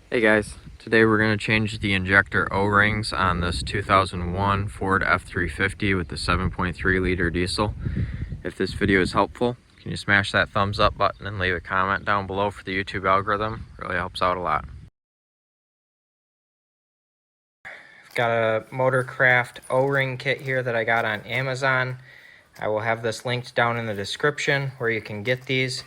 Hey guys, today we're going to change the injector O-rings on this 2001 Ford F350 with the 7.3 liter diesel. If this video is helpful, can you smash that thumbs up button and leave a comment down below for the YouTube algorithm? It really helps out a lot. I've got a Motorcraft O-ring kit here that I got on Amazon. I will have this linked down in the description where you can get these.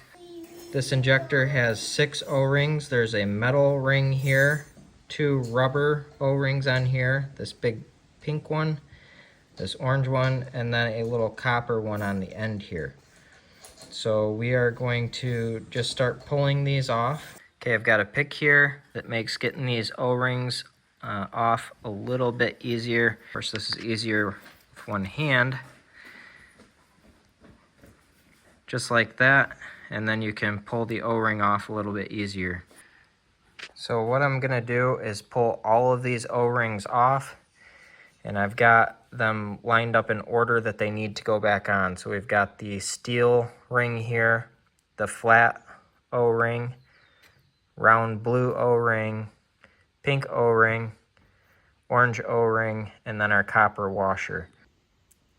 This injector has 6 O-rings. There's a metal ring here, 2 rubber O-rings on here, this big pink one, this orange one, and then a little copper one on the end here. So we are going to just start pulling these off. Okay, I've got a pick here that makes getting these O-rings off a little bit easier. Of course, this is easier with one hand. Just like that. And then you can pull the O-ring off a little bit easier. So what I'm gonna do is pull all of these O-rings off, and I've got them lined up in order that they need to go back on. So we've got the steel ring here, the flat O-ring, round blue O-ring, pink O-ring, orange O-ring, and then our copper washer.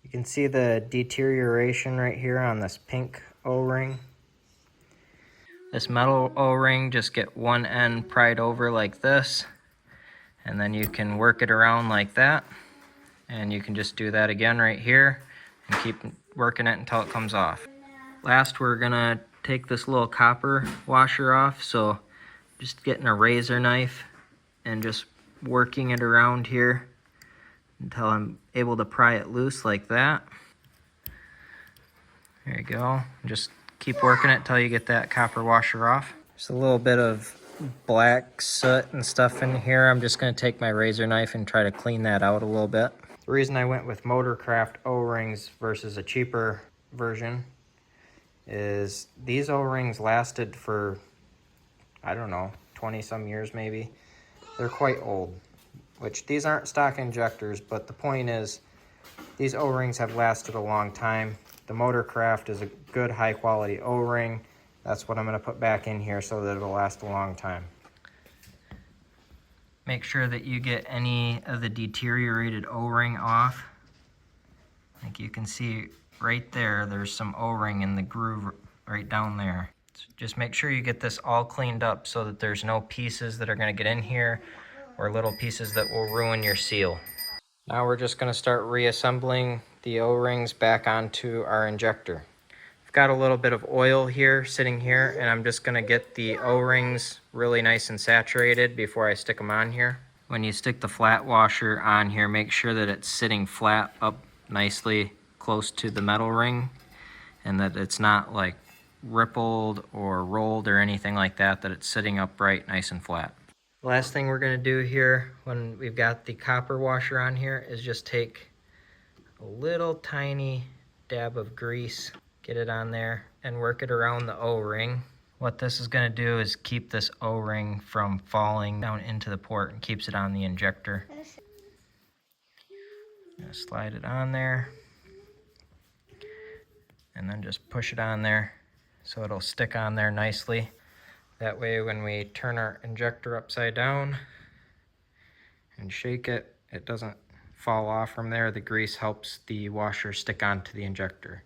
You can see the deterioration right here on this pink O-ring. This metal O-ring, just get one end pried over like this, and then you can work it around like that, and you can just do that again right here and keep working it until it comes off. Last, we're gonna take this little copper washer off, so just getting a razor knife and just working it around here until I'm able to pry it loose like that. There you go. Just keep working it until you get that copper washer off. There's a little bit of black soot and stuff in here. I'm just going to take my razor knife and try to clean that out a little bit. The reason I went with Motorcraft O-rings versus a cheaper version is these O-rings lasted for, I don't know, 20 some years maybe. They're quite old, which these aren't stock injectors, but the point is these O-rings have lasted a long time. The Motorcraft is a good high quality O-ring. That's what I'm going to put back in here so that it'll last a long time. Make sure that you get any of the deteriorated O-ring off. Like you can see right there, there's some O-ring in the groove right down there. So just make sure you get this all cleaned up so that there's no pieces that are going to get in here or little pieces that will ruin your seal. Now we're just going to start reassembling the O-rings back onto our injector. I've got a little bit of oil here sitting here, and I'm just going to get the O-rings really nice and saturated before I stick them on here. When you stick the flat washer on here, make sure that it's sitting flat up nicely close to the metal ring and that it's not like rippled or rolled or anything like that, that it's sitting upright nice and flat. Last thing we're going to do here when we've got the copper washer on here is just take a little tiny dab of grease, get it on there, and work it around the O-ring. What this is going to do is keep this O-ring from falling down into the port and keeps it on the injector. Just slide it on there, and then just push it on there so it'll stick on there nicely. That way when we turn our injector upside down and shake it, it doesn't fall off from there. The grease helps the washer stick onto the injector.